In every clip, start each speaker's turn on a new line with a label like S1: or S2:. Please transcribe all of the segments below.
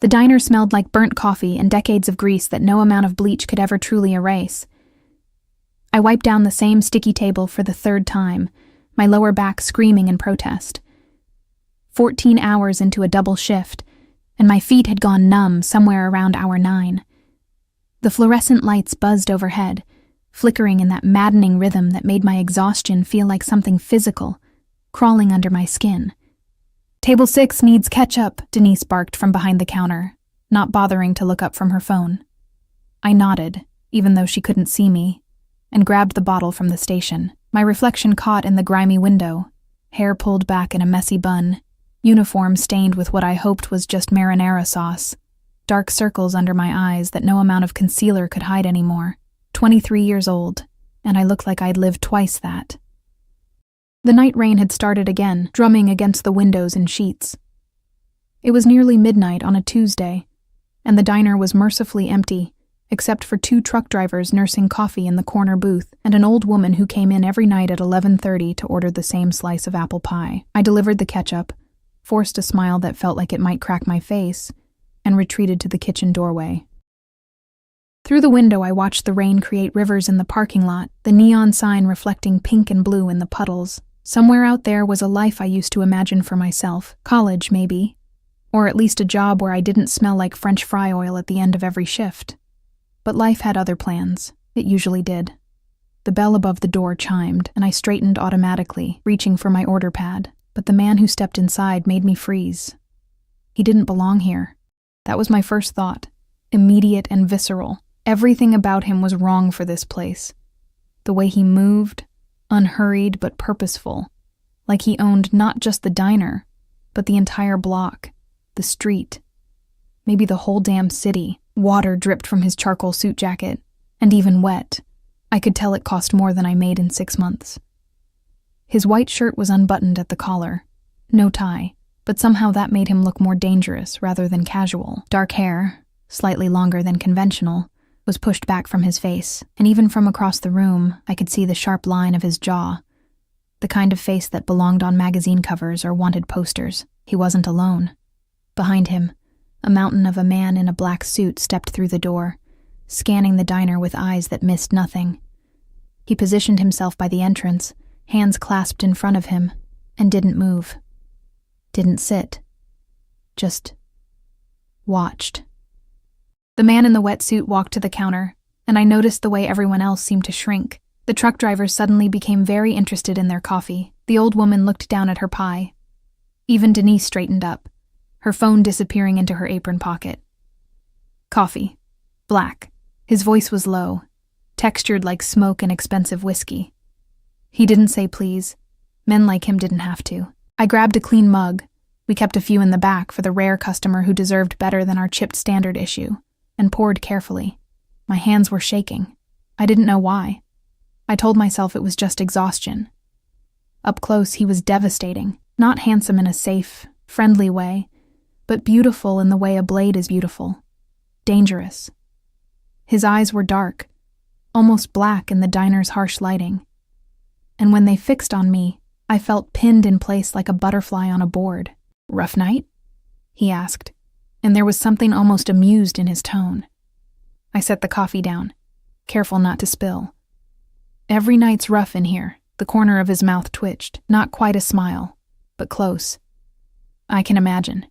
S1: The diner smelled like burnt coffee and decades of grease that no amount of bleach could ever truly erase. I wiped down the same sticky table for the third time, my lower back screaming in protest. 14 hours into a double shift, and my feet had gone numb somewhere around hour 9. The fluorescent lights buzzed overhead, flickering in that maddening rhythm that made my exhaustion feel like something physical, crawling under my skin. "Table 6 needs ketchup," Denise barked from behind the counter, not bothering to look up from her phone. I nodded, even though she couldn't see me, and grabbed the bottle from the station. My reflection caught in the grimy window, hair pulled back in a messy bun, uniform stained with what I hoped was just marinara sauce, dark circles under my eyes that no amount of concealer could hide anymore. 23 years old, and I looked like I'd lived twice that. The night rain had started again, drumming against the windows and sheets. It was nearly midnight on a Tuesday, and the diner was mercifully empty, except for 2 truck drivers nursing coffee in the corner booth and an old woman who came in every night at 11:30 to order the same slice of apple pie. I delivered the ketchup, forced a smile that felt like it might crack my face, and retreated to the kitchen doorway. Through the window, I watched the rain create rivers in the parking lot, the neon sign reflecting pink and blue in the puddles. Somewhere out there was a life I used to imagine for myself. College, maybe. Or at least a job where I didn't smell like French fry oil at the end of every shift. But life had other plans. It usually did. The bell above the door chimed, and I straightened automatically, reaching for my order pad. But the man who stepped inside made me freeze. He didn't belong here. That was my first thought. Immediate and visceral. Everything about him was wrong for this place. The way he moved, unhurried but purposeful, like he owned not just the diner, but the entire block, the street, maybe the whole damn city. Water dripped from his charcoal suit jacket, and even wet. I could tell it cost more than I made in 6 months. His white shirt was unbuttoned at the collar, no tie, but somehow that made him look more dangerous rather than casual. Dark hair, slightly longer than conventional, was pushed back from his face, and even from across the room, I could see the sharp line of his jaw, the kind of face that belonged on magazine covers or wanted posters. He wasn't alone. Behind him, a mountain of a man in a black suit stepped through the door, scanning the diner with eyes that missed nothing. He positioned himself by the entrance, hands clasped in front of him, and didn't move. Didn't sit. Just watched. The man in the wetsuit walked to the counter, and I noticed the way everyone else seemed to shrink. The truck drivers suddenly became very interested in their coffee. The old woman looked down at her pie. Even Denise straightened up, her phone disappearing into her apron pocket. Coffee. Black. His voice was low, textured like smoke and expensive whiskey. He didn't say please. Men like him didn't have to. I grabbed a clean mug. We kept a few in the back for the rare customer who deserved better than our chipped standard issue, and poured carefully. My hands were shaking. I didn't know why. I told myself it was just exhaustion. Up close, he was devastating. Not handsome in a safe, friendly way, but beautiful in the way a blade is beautiful. Dangerous. His eyes were dark, almost black in the diner's harsh lighting. And when they fixed on me, I felt pinned in place like a butterfly on a board. "Rough night?" he asked, and there was something almost amused in his tone. I set the coffee down, careful not to spill. "Every night's rough in here." The corner of his mouth twitched, not quite a smile, but close. "I can imagine."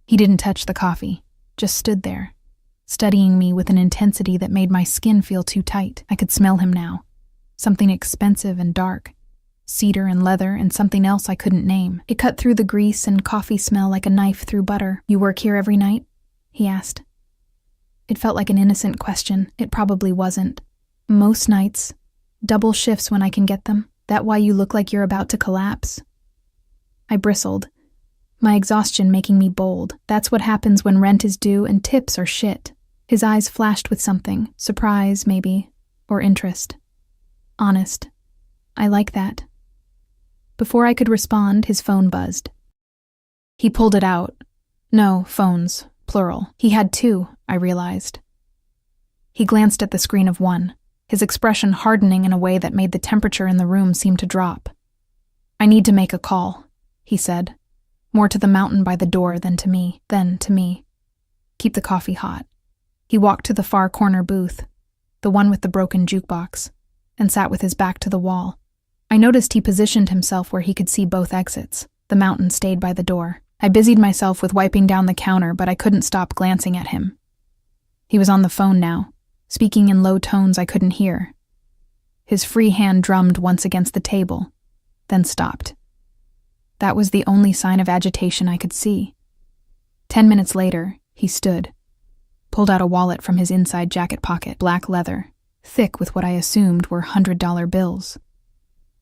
S1: He didn't touch the coffee, just stood there, studying me with an intensity that made my skin feel too tight. I could smell him now. Something expensive and dark. Cedar and leather and something else I couldn't name. It cut through the grease and coffee smell like a knife through butter. "You work here every night?" he asked. It felt like an innocent question. It probably wasn't. "Most nights. Double shifts when I can get them. That why you look like you're about to collapse?" I bristled, my exhaustion making me bold. That's what happens when rent is due and tips are shit. His eyes flashed with something, surprise maybe, or interest. Honest. I like that. Before I could respond, his phone buzzed. He pulled it out. No, phones, plural. He had 2, I realized. He glanced at the screen of one, his expression hardening in a way that made the temperature in the room seem to drop. "I need to make a call," he said, more to the mountain by the door than to me. Keep the coffee hot. He walked to the far corner booth, the one with the broken jukebox, and sat with his back to the wall. I noticed he positioned himself where he could see both exits. The mountain stayed by the door. I busied myself with wiping down the counter, but I couldn't stop glancing at him. He was on the phone now, speaking in low tones I couldn't hear. His free hand drummed once against the table, then stopped. That was the only sign of agitation I could see. 10 minutes later, he stood, pulled out a wallet from his inside jacket pocket, black leather, thick with what I assumed were $100 bills.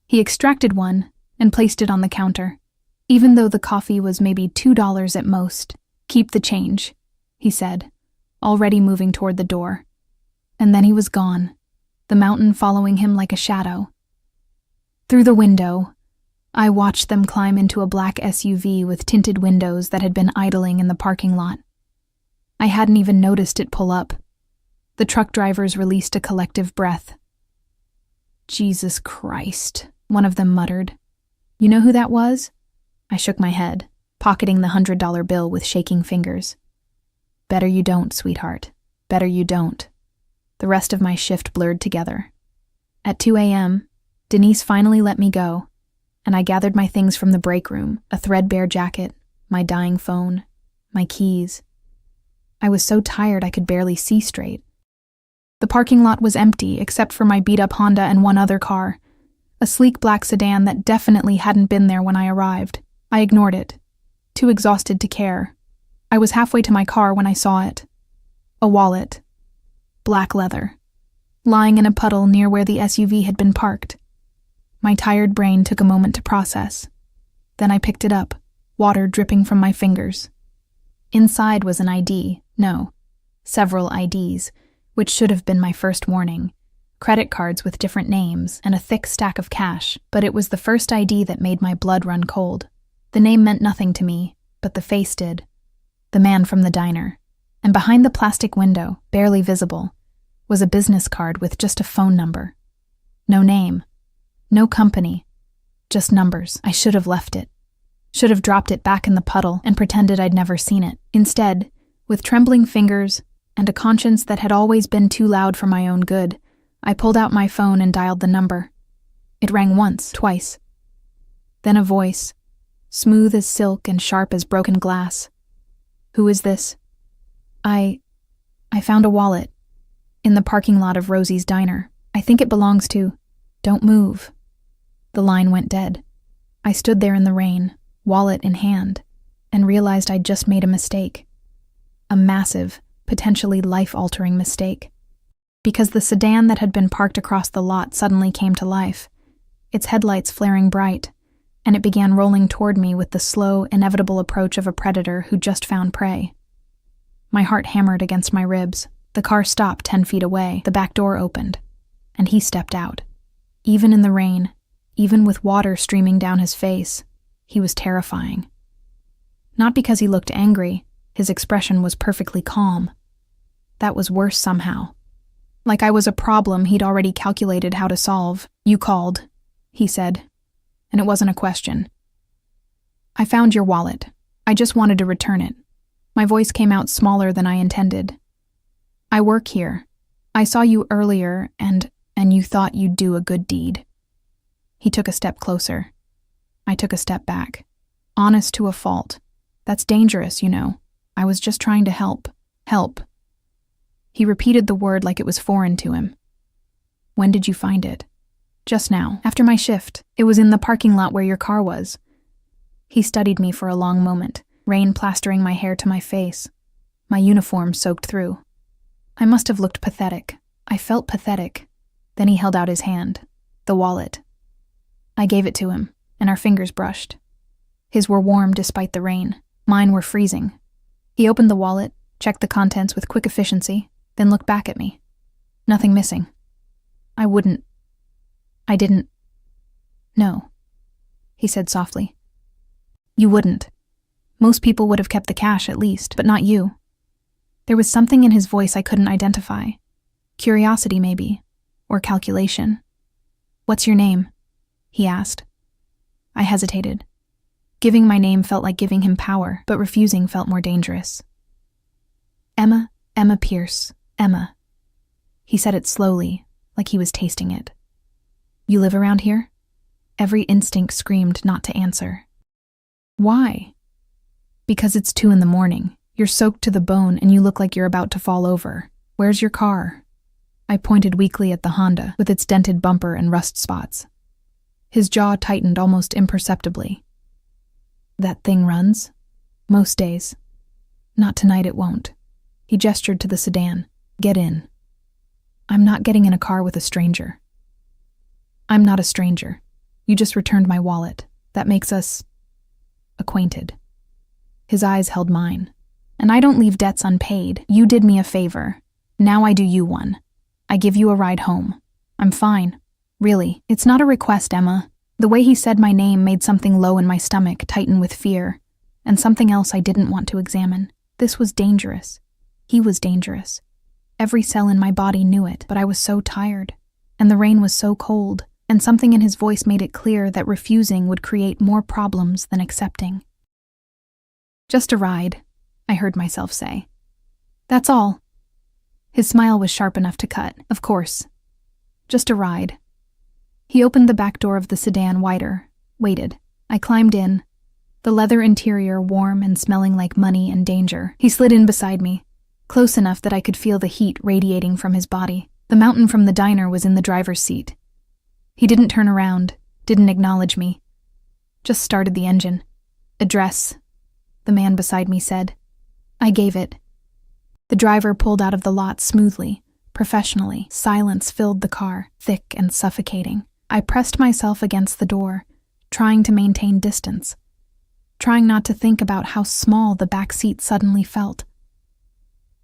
S1: He extracted one and placed it on the counter. Even though the coffee was maybe $2 at most, "Keep the change," he said, already moving toward the door. And then he was gone, the mountain following him like a shadow. Through the window, I watched them climb into a black SUV with tinted windows that had been idling in the parking lot. I hadn't even noticed it pull up. The truck drivers released a collective breath. "Jesus Christ," one of them muttered. "You know who that was?" I shook my head, pocketing the $100 bill with shaking fingers. "Better you don't, sweetheart. Better you don't." The rest of my shift blurred together. At 2 a.m., Denise finally let me go, and I gathered my things from the break room, a threadbare jacket, my dying phone, my keys. I was so tired I could barely see straight. The parking lot was empty except for my beat-up Honda and one other car, a sleek black sedan that definitely hadn't been there when I arrived. I ignored it, too exhausted to care. I was halfway to my car when I saw it. A wallet. Black leather. Lying in a puddle near where the SUV had been parked. My tired brain took a moment to process. Then I picked it up, water dripping from my fingers. Inside was an ID. No, several IDs, which should have been my first warning. Credit cards with different names and a thick stack of cash, but it was the first ID that made my blood run cold. The name meant nothing to me, but the face did. The man from the diner. And behind the plastic window, barely visible, was a business card with just a phone number. No name. No company. Just numbers. I should have left it. Should have dropped it back in the puddle and pretended I'd never seen it. Instead, with trembling fingers and a conscience that had always been too loud for my own good, I pulled out my phone and dialed the number. It rang once, twice. Then a voice, smooth as silk and sharp as broken glass. "Who is this?" I found a wallet in the parking lot of Rosie's diner. I think it belongs to... Don't move. The line went dead. I stood there in the rain, wallet in hand, and realized I'd just made a mistake. A massive, potentially life-altering mistake. Because the sedan that had been parked across the lot suddenly came to life, its headlights flaring bright, and it began rolling toward me with the slow, inevitable approach of a predator who just found prey. My heart hammered against my ribs. The car stopped 10 feet away, the back door opened, and he stepped out. Even in the rain, even with water streaming down his face, he was terrifying. Not because he looked angry, his expression was perfectly calm. That was worse somehow. Like I was a problem he'd already calculated how to solve. "You called," he said, and it wasn't a question. "I found your wallet. I just wanted to return it." My voice came out smaller than I intended. "I work here. I saw you earlier, and you thought you'd do a good deed." He took a step closer. I took a step back. Honest to a fault. That's dangerous, you know. I was just trying to help. Help. He repeated the word like it was foreign to him. "When did you find it?" "Just now, after my shift. It was in the parking lot where your car was." He studied me for a long moment, rain plastering my hair to my face, my uniform soaked through. I must have looked pathetic. I felt pathetic. Then he held out his hand, the wallet. I gave it to him, and our fingers brushed. His were warm despite the rain. Mine were freezing. He opened the wallet, checked the contents with quick efficiency, then looked back at me. Nothing missing. I didn't. "No," he said softly. "You wouldn't. Most people would have kept the cash at least, but not you." There was something in his voice I couldn't identify. Curiosity, maybe, or calculation. "What's your name?" he asked. I hesitated. Giving my name felt like giving him power, but refusing felt more dangerous. Emma Pierce, Emma. He said it slowly, like he was tasting it. You live around here? Every instinct screamed not to answer. Why? Because it's 2 a.m. You're soaked to the bone and you look like you're about to fall over. Where's your car? I pointed weakly at the Honda, with its dented bumper and rust spots. His jaw tightened almost imperceptibly. That thing runs? Most days. Not tonight, it won't. He gestured to the sedan. Get in. I'm not getting in a car with a stranger. I'm not a stranger. You just returned my wallet. That makes us acquainted. His eyes held mine. And I don't leave debts unpaid. You did me a favor. Now I do you one. I give you a ride home. I'm fine. Really. It's not a request, Emma. The way he said my name made something low in my stomach tighten with fear, and something else I didn't want to examine. This was dangerous. He was dangerous. Every cell in my body knew it, but I was so tired, and the rain was so cold, and something in his voice made it clear that refusing would create more problems than accepting. Just a ride, I heard myself say. That's all. His smile was sharp enough to cut. Of course. Just a ride. He opened the back door of the sedan wider, waited. I climbed in, the leather interior warm and smelling like money and danger. He slid in beside me, close enough that I could feel the heat radiating from his body. The mountain from the diner was in the driver's seat. He didn't turn around, didn't acknowledge me. Just started the engine. Address, the man beside me said. I gave it. The driver pulled out of the lot smoothly, professionally. Silence filled the car, thick and suffocating. I pressed myself against the door, trying to maintain distance, trying not to think about how small the back seat suddenly felt.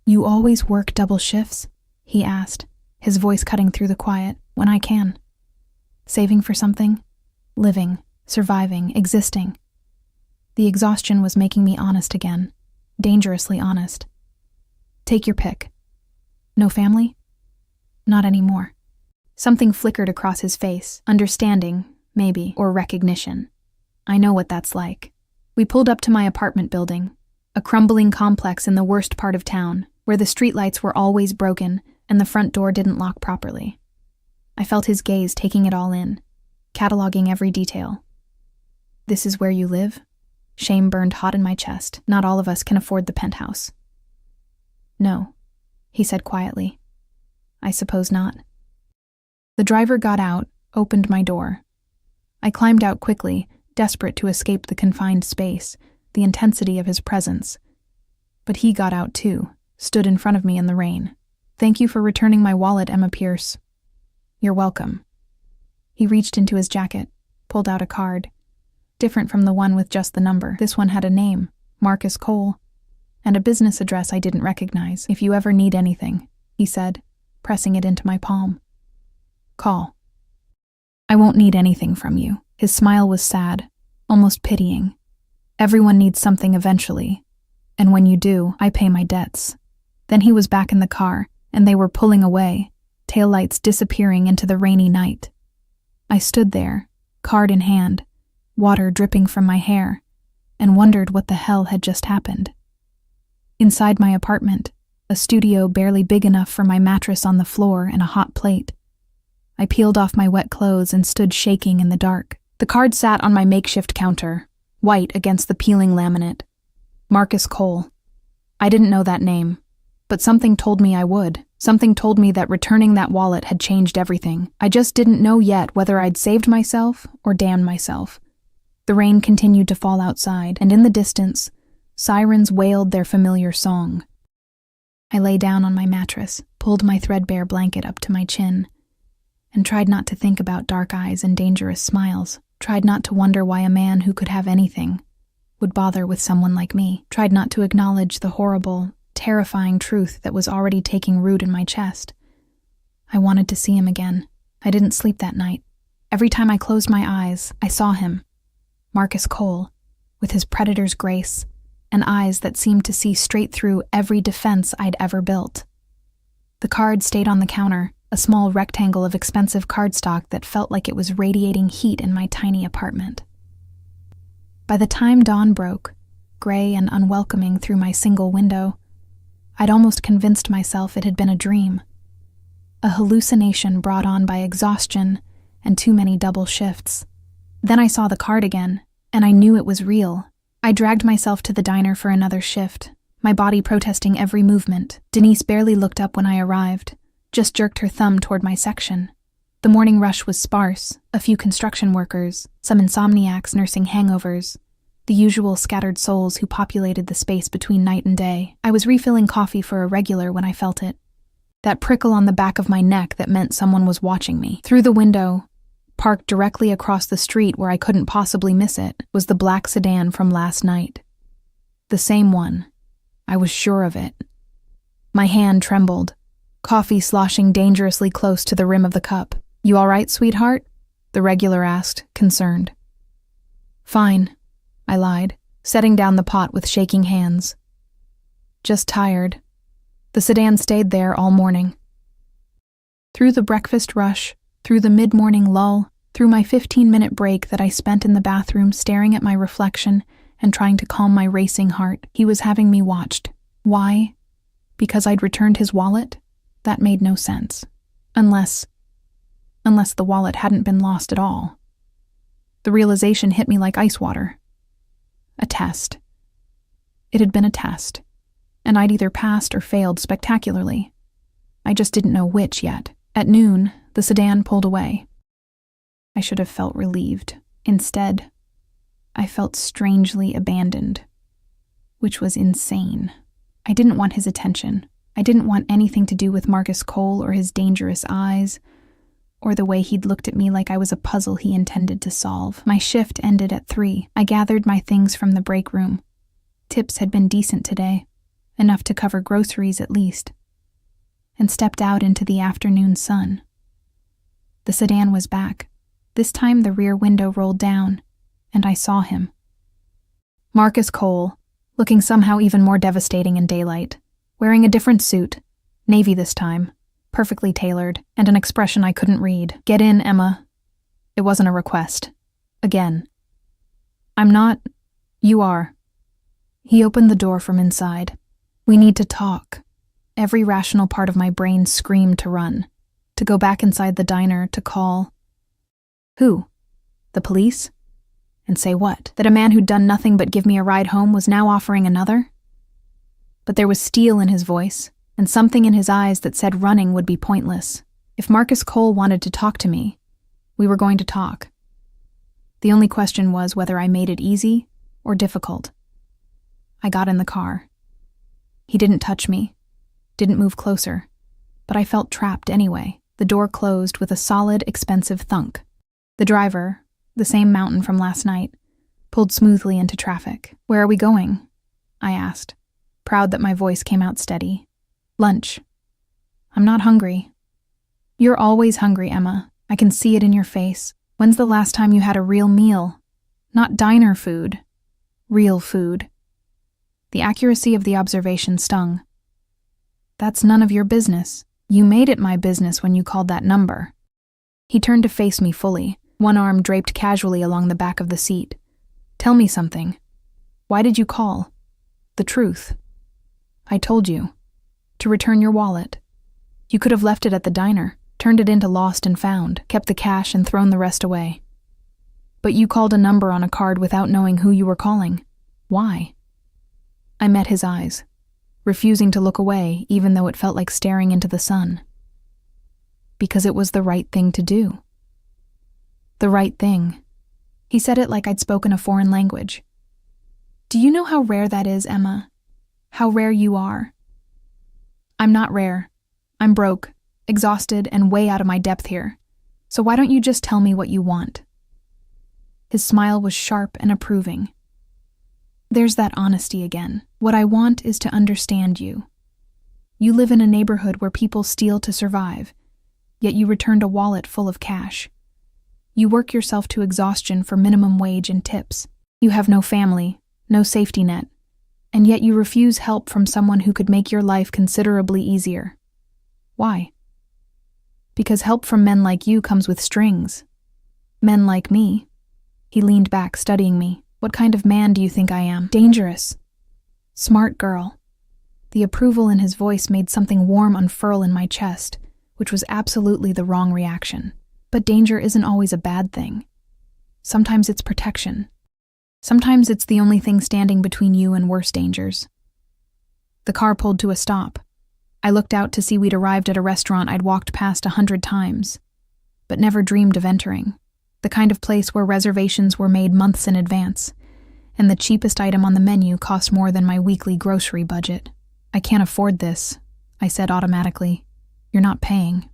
S1: You always work double shifts? He asked, his voice cutting through the quiet. When I can. Saving for something? Living, surviving, existing. The exhaustion was making me honest again, dangerously honest. Take your pick. No family? Not anymore. Something flickered across his face, understanding, maybe, or recognition. I know what that's like. We pulled up to my apartment building, a crumbling complex in the worst part of town, where the streetlights were always broken and the front door didn't lock properly. I felt his gaze taking it all in, cataloging every detail. This is where you live? Shame burned hot in my chest. Not all of us can afford the penthouse. No, he said quietly. I suppose not. The driver got out, opened my door. I climbed out quickly, desperate to escape the confined space, the intensity of his presence. But he got out too, stood in front of me in the rain. Thank you for returning my wallet, Emma Pierce. You're welcome. He reached into his jacket, pulled out a card. Different from the one with just the number. This one had a name, Marcus Cole, and a business address I didn't recognize. If you ever need anything, he said, pressing it into my palm. Call. I won't need anything from you. His smile was sad, almost pitying. Everyone needs something eventually, and when you do, I pay my debts. Then he was back in the car, and they were pulling away, taillights disappearing into the rainy night. I stood there, card in hand, water dripping from my hair, and wondered what the hell had just happened. Inside my apartment, a studio barely big enough for my mattress on the floor and a hot plate. I peeled off my wet clothes and stood shaking in the dark. The card sat on my makeshift counter, white against the peeling laminate. Marcus Cole. I didn't know that name, but something told me I would. Something told me that returning that wallet had changed everything. I just didn't know yet whether I'd saved myself or damned myself. The rain continued to fall outside, and in the distance, sirens wailed their familiar song. I lay down on my mattress, pulled my threadbare blanket up to my chin, and tried not to think about dark eyes and dangerous smiles, tried not to wonder why a man who could have anything would bother with someone like me, tried not to acknowledge the horrible, terrifying truth that was already taking root in my chest. I wanted to see him again. I didn't sleep that night. Every time I closed my eyes, I saw him, Marcus Cole, with his predator's grace, and eyes that seemed to see straight through every defense I'd ever built. The card stayed on the counter, a small rectangle of expensive cardstock that felt like it was radiating heat in my tiny apartment. By the time dawn broke, gray and unwelcoming through my single window, I'd almost convinced myself it had been a dream. A hallucination brought on by exhaustion and too many double shifts. Then I saw the card again, and I knew it was real. I dragged myself to the diner for another shift, my body protesting every movement. Denise barely looked up when I arrived, just jerked her thumb toward my section. The morning rush was sparse, a few construction workers, some insomniacs nursing hangovers, the usual scattered souls who populated the space between night and day. I was refilling coffee for a regular when I felt it. That prickle on the back of my neck that meant someone was watching me. Through the window, parked directly across the street where I couldn't possibly miss it, was the black sedan from last night. The same one. I was sure of it. My hand trembled, coffee sloshing dangerously close to the rim of the cup. "You all right, sweetheart?" the regular asked, concerned. "Fine," I lied, setting down the pot with shaking hands. "Just tired." The sedan stayed there all morning. Through the breakfast rush, through the mid-morning lull, through my 15-minute break that I spent in the bathroom staring at my reflection and trying to calm my racing heart, he was having me watched. Why? Because I'd returned his wallet? That made no sense. Unless the wallet hadn't been lost at all. The realization hit me like ice water. A test. It had been a test, and I'd either passed or failed spectacularly. I just didn't know which yet. At noon, the sedan pulled away. I should have felt relieved. Instead, I felt strangely abandoned, which was insane. I didn't want his attention. I didn't want anything to do with Marcus Cole or his dangerous eyes, or the way he'd looked at me like I was a puzzle he intended to solve. My shift ended at 3. I gathered my things from the break room. Tips had been decent today, enough to cover groceries at least, and stepped out into the afternoon sun. The sedan was back. This time the rear window rolled down, and I saw him. Marcus Cole, looking somehow even more devastating in daylight, wearing a different suit, navy this time, perfectly tailored, and an expression I couldn't read. "Get in, Emma." It wasn't a request. Again. "I'm not. You are." He opened the door from inside. "We need to talk." Every rational part of my brain screamed to run, to go back inside the diner, to call. Who? The police? And say what? That a man who'd done nothing but give me a ride home was now offering another? But there was steel in his voice, and something in his eyes that said running would be pointless. If Marcus Cole wanted to talk to me, we were going to talk. The only question was whether I made it easy or difficult. I got in the car. He didn't touch me, didn't move closer, but I felt trapped anyway. The door closed with a solid, expensive thunk. The driver, the same mountain from last night, pulled smoothly into traffic. "Where are we going?" I asked, proud that my voice came out steady. "Lunch." "I'm not hungry." "You're always hungry, Emma. I can see it in your face. When's the last time you had a real meal? Not diner food. Real food." The accuracy of the observation stung. "That's none of your business. You made it my business when you called that number." He turned to face me fully, one arm draped casually along the back of the seat. "Tell me something. Why did you call?" "The truth." "I told you. To return your wallet. You could have left it at the diner, turned it into lost and found, kept the cash and thrown the rest away. But you called a number on a card without knowing who you were calling. Why?" I met his eyes, refusing to look away even though it felt like staring into the sun. Because it was the right thing to do. The right thing. He said it like I'd spoken a foreign language. "Do you know how rare that is, Emma? How rare you are?" "I'm not rare. I'm broke, exhausted, and way out of my depth here. So why don't you just tell me what you want?" His smile was sharp and approving. "There's that honesty again. What I want is to understand you. You live in a neighborhood where people steal to survive, yet you returned a wallet full of cash. You work yourself to exhaustion for minimum wage and tips. You have no family, no safety net, and yet you refuse help from someone who could make your life considerably easier. Why? Because help from men like you comes with strings. Men like me." He leaned back, studying me. "What kind of man do you think I am? Dangerous. Smart girl. The approval in his voice made something warm unfurl in my chest, which was absolutely the wrong reaction. But danger isn't always a bad thing. Sometimes it's protection. Sometimes it's the only thing standing between you and worse dangers. The car pulled to a stop. I looked out to see we'd arrived at a restaurant I'd walked past 100 times, but never dreamed of entering. The kind of place where reservations were made months in advance, and the cheapest item on the menu cost more than my weekly grocery budget. "I can't afford this," I said automatically. "You're not paying."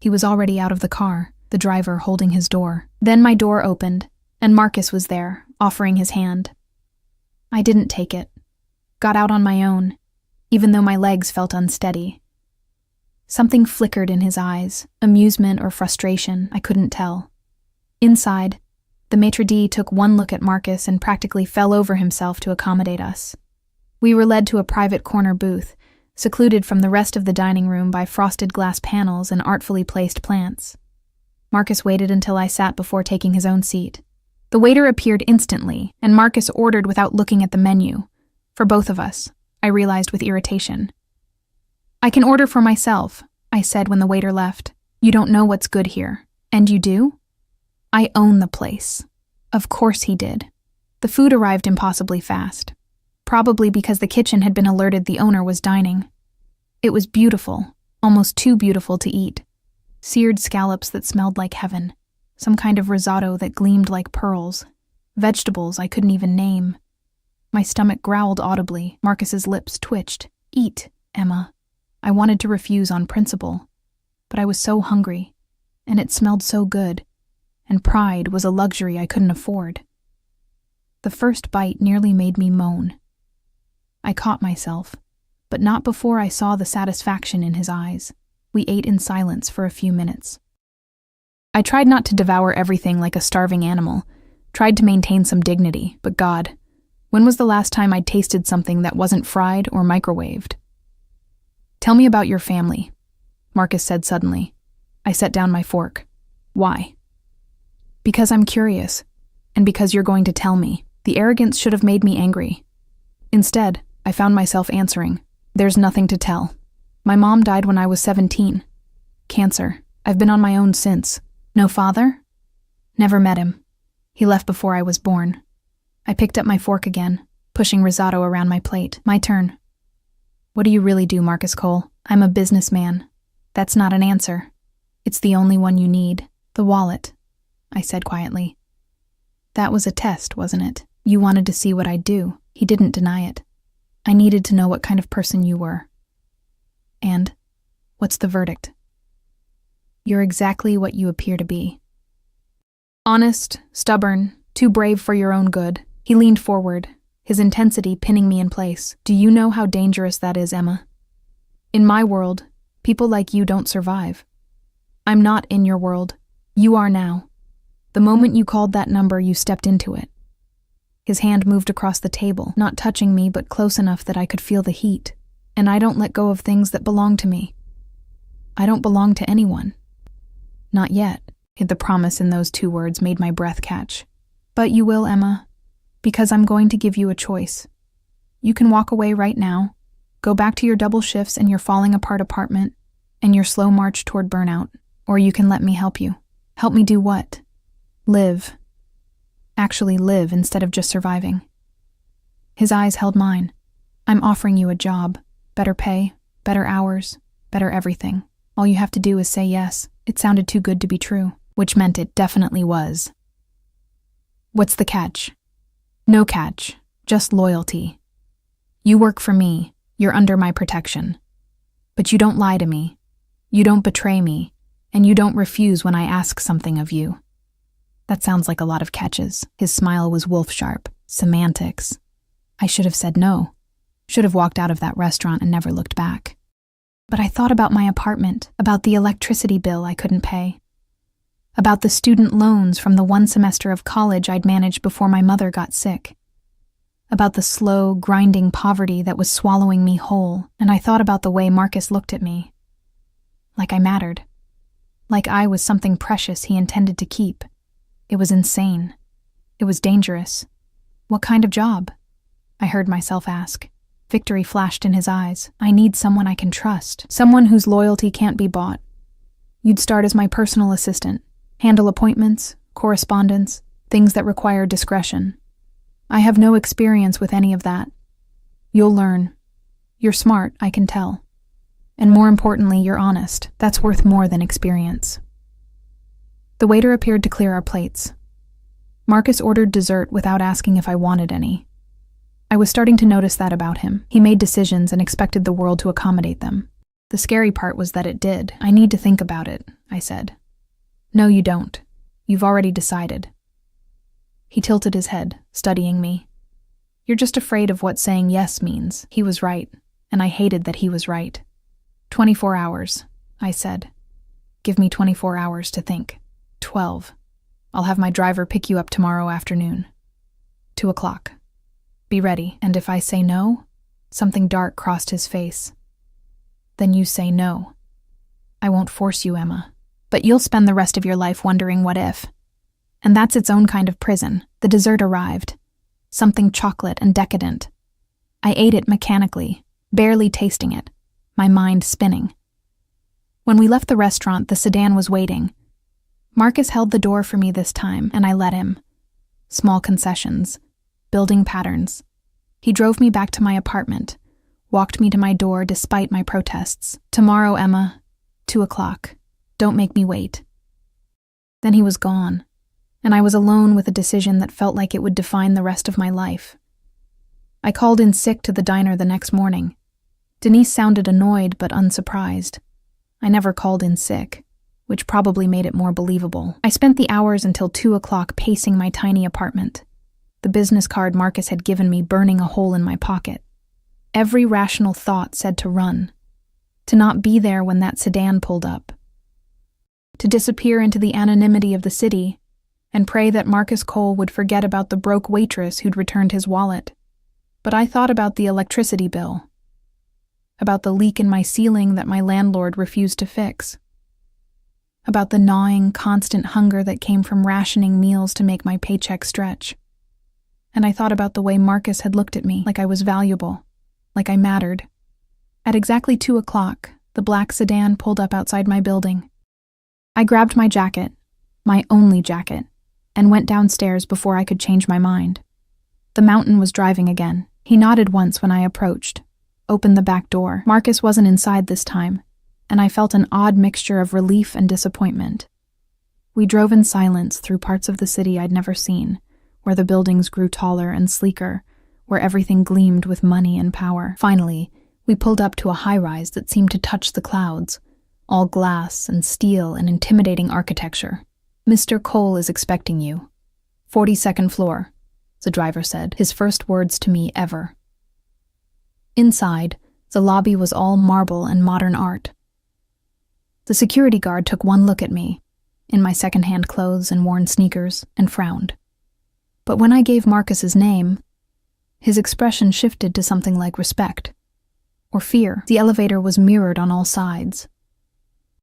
S1: He was already out of the car, the driver holding his door. Then my door opened, and Marcus was there, offering his hand. I didn't take it. Got out on my own, even though my legs felt unsteady. Something flickered in his eyes, amusement or frustration, I couldn't tell. Inside, the maitre d' took one look at Marcus and practically fell over himself to accommodate us. We were led to a private corner booth, secluded from the rest of the dining room by frosted glass panels and artfully placed plants. Marcus waited until I sat before taking his own seat. The waiter appeared instantly, and Marcus ordered without looking at the menu. For both of us, I realized with irritation. "I can order for myself," I said when the waiter left. "You don't know what's good here. And you do?" I own the place. Of course he did. The food arrived impossibly fast, probably because the kitchen had been alerted the owner was dining. It was beautiful, almost too beautiful to eat. Seared scallops that smelled like heaven, some kind of risotto that gleamed like pearls, vegetables I couldn't even name. My stomach growled audibly, Marcus's lips twitched. "Eat, Emma." I wanted to refuse on principle, but I was so hungry, and it smelled so good, and pride was a luxury I couldn't afford. The first bite nearly made me moan. I caught myself, but not before I saw the satisfaction in his eyes. We ate in silence for a few minutes. I tried not to devour everything like a starving animal, tried to maintain some dignity, but God, when was the last time I'd tasted something that wasn't fried or microwaved? "Tell me about your family," Marcus said suddenly. I set down my fork. "Why?" "Because I'm curious, and because you're going to tell me." The arrogance should have made me angry. Instead, I found myself answering, "There's nothing to tell. My mom died when I was 17. Cancer. I've been on my own since. No father? Never met him. He left before I was born." I picked up my fork again, pushing risotto around my plate. My turn. "What do you really do, Marcus Cole?" "I'm a businessman." "That's not an answer. It's the only one you need." "The wallet," I said quietly. "That was a test, wasn't it? You wanted to see what I'd do." He didn't deny it. "I needed to know what kind of person you were." "And what's the verdict?" "You're exactly what you appear to be. Honest, stubborn, too brave for your own good." He leaned forward, his intensity pinning me in place. "Do you know how dangerous that is, Emma? In my world, people like you don't survive. I'm not in your world. You are now. The moment you called that number, you stepped into it." His hand moved across the table, not touching me but close enough that I could feel the heat. "And I don't let go of things that belong to me. I don't belong to anyone. Not yet." The promise in those 2 words made my breath catch. "But you will, Emma, because I'm going to give you a choice. You can walk away right now, go back to your double shifts and your falling apart apartment, and your slow march toward burnout, or you can let me help you." "Help me do what?" "Live. Actually live instead of just surviving." His eyes held mine. "I'm offering you a job. Better pay, better hours, better everything. All you have to do is say yes." It sounded too good to be true, which meant it definitely was. "What's the catch?" "No catch, just loyalty. You work for me, you're under my protection. But you don't lie to me, you don't betray me, and you don't refuse when I ask something of you." That sounds like a lot of catches. His smile was wolf-sharp. Semantics. I should have said no. Should have walked out of that restaurant and never looked back. But I thought about my apartment, about the electricity bill I couldn't pay, about the student loans from the 1 semester of college I'd managed before my mother got sick, about the slow, grinding poverty that was swallowing me whole, and I thought about the way Marcus looked at me. Like I mattered. Like I was something precious he intended to keep. It was insane. It was dangerous. "What kind of job?" I heard myself ask. Victory flashed in his eyes. I need someone I can trust, someone whose loyalty can't be bought. You'd start as my personal assistant, handle appointments, correspondence, things that require discretion. I have no experience with any of that. You'll learn. You're smart, I can tell. And more importantly, you're honest. That's worth more than experience. The waiter appeared to clear our plates. Marcus ordered dessert without asking if I wanted any. I was starting to notice that about him. He made decisions and expected the world to accommodate them. The scary part was that it did. I need to think about it, I said. No, you don't. You've already decided. He tilted his head, studying me. You're just afraid of what saying yes means. He was right, and I hated that he was right. 24 hours, I said. Give me 24 hours to think. 12. I'll have my driver pick you up tomorrow afternoon. 2 o'clock. Be ready, and if I say no, something dark crossed his face. Then you say no. I won't force you, Emma, but you'll spend the rest of your life wondering what if. And that's its own kind of prison. The dessert arrived. Something chocolate and decadent. I ate it mechanically, barely tasting it, my mind spinning. When we left the restaurant, the sedan was waiting. Marcus held the door for me this time, and I let him. Small concessions. Building patterns. He drove me back to my apartment, walked me to my door despite my protests. Tomorrow, Emma, 2 o'clock. Don't make me wait. Then he was gone, and I was alone with a decision that felt like it would define the rest of my life. I called in sick to the diner the next morning. Denise sounded annoyed but unsurprised. I never called in sick, which probably made it more believable. I spent the hours until 2 o'clock pacing my tiny apartment. The business card Marcus had given me burning a hole in my pocket. Every rational thought said to run, to not be there when that sedan pulled up, to disappear into the anonymity of the city and pray that Marcus Cole would forget about the broke waitress who'd returned his wallet. But I thought about the electricity bill, about the leak in my ceiling that my landlord refused to fix, about the gnawing, constant hunger that came from rationing meals to make my paycheck stretch. And I thought about the way Marcus had looked at me, like I was valuable, like I mattered. At exactly 2 o'clock, the black sedan pulled up outside my building. I grabbed my jacket, my only jacket, and went downstairs before I could change my mind. The mountain was driving again. He nodded once when I approached, opened the back door. Marcus wasn't inside this time, and I felt an odd mixture of relief and disappointment. We drove in silence through parts of the city I'd never seen, where the buildings grew taller and sleeker, where everything gleamed with money and power. Finally, we pulled up to a high-rise that seemed to touch the clouds, all glass and steel and intimidating architecture. Mr. Cole is expecting you. 42nd floor, the driver said, his first words to me ever. Inside, the lobby was all marble and modern art. The security guard took one look at me, in my second-hand clothes and worn sneakers, and frowned. But when I gave Marcus's name, his expression shifted to something like respect. Or fear. The elevator was mirrored on all sides.